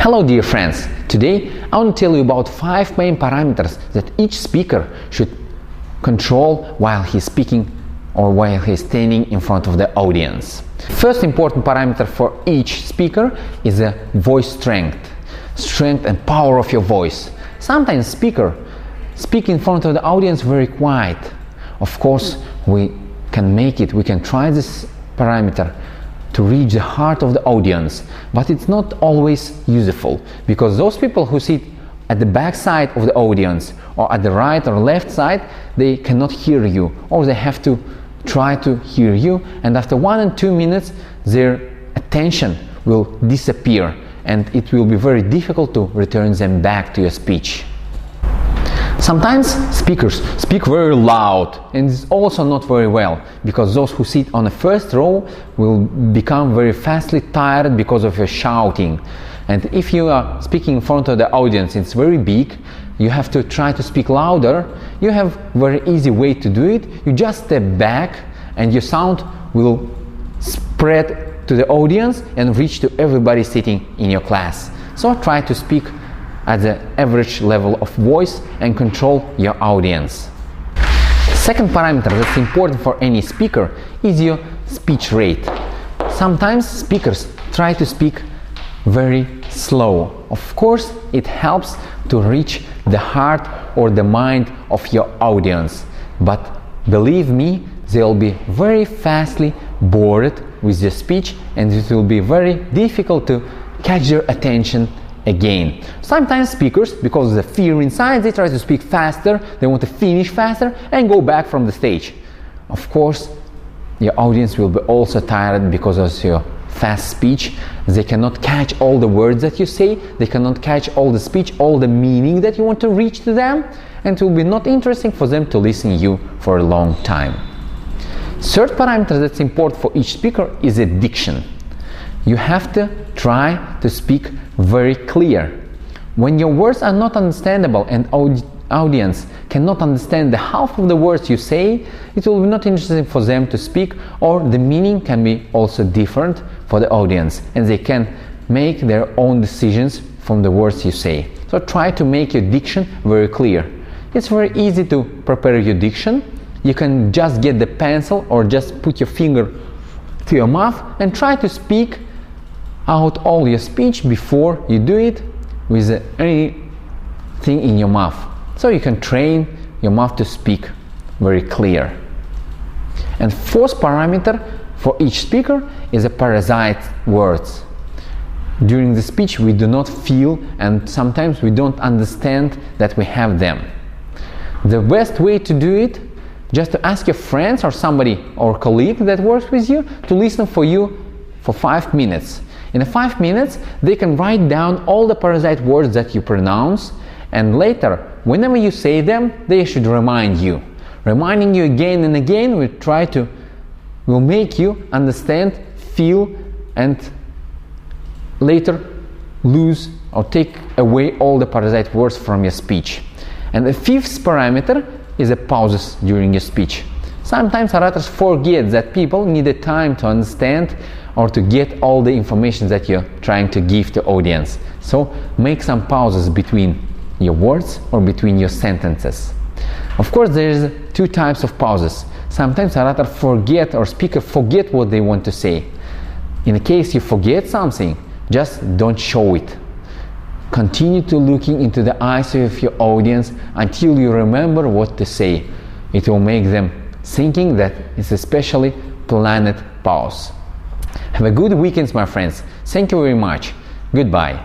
Hello dear friends, today I want to tell you about 5 main parameters that each speaker should control while he's speaking or while he's standing in front of the audience. First important parameter for each speaker is the voice strength and power of your voice. Sometimes speakers speak in front of the audience very quiet. Of course, we can try this parameter to reach the heart of the audience, but it's not always useful, because those people who sit at the back side of the audience or at the right or left side, they cannot hear you, or they have to try to hear you, and after 1 and 2 minutes their attention will disappear and it will be very difficult to return them back to your speech. Sometimes speakers speak very loud, and it's also not very well, because those who sit on the first row will become very fastly tired because of your shouting. And if you are speaking in front of the audience, it's very big, you have to try to speak louder. You have a very easy way to do it. You just step back and your sound will spread to the audience and reach to everybody sitting in your class. So try to speak at the average level of voice and control your audience. Second parameter that's important for any speaker is your speech rate. Sometimes speakers try to speak very slow. Of course, it helps to reach the heart or the mind of your audience, but believe me, they'll be very fastly bored with your speech and it will be very difficult to catch their attention again. Sometimes speakers, because of the fear inside, they try to speak faster, they want to finish faster and go back from the stage. Of course, your audience will be also tired because of your fast speech. They cannot catch all the words that you say, they cannot catch all the speech, all the meaning that you want to reach to them, and it will be not interesting for them to listen to you for a long time. Third parameter that's important for each speaker is the diction. You have to try to speak very clear. When your words are not understandable and audience cannot understand the half of the words you say, it will be not interesting for them to speak, or the meaning can be also different for the audience and they can make their own decisions from the words you say. So try to make your diction very clear. It's very easy to prepare your diction. You can just get the pencil or just put your finger to your mouth and try to speak out all your speech before you do it with anything in your mouth. So you can train your mouth to speak very clear. And fourth parameter for each speaker is a parasite words. During the speech we do not feel and sometimes we don't understand that we have them. The best way to do it, just to ask your friends or somebody or colleague that works with you to listen for you for 5 minutes. In 5 minutes, they can write down all the parasite words that you pronounce, and later, whenever you say them, they should remind you. Reminding you again and again will make you understand, feel, and later lose or take away all the parasite words from your speech. And the fifth parameter is the pauses during your speech. Sometimes orators forget that people need a time to understand or to get all the information that you're trying to give to audience. So make some pauses between your words or between your sentences. Of course, there's 2 types of pauses. Sometimes orator forget or speaker forget what they want to say. In case you forget something, just don't show it. Continue to looking into the eyes of your audience until you remember what to say. It will make them thinking that it's a specially planned pause. Have a good weekend, my friends. Thank you very much. Goodbye.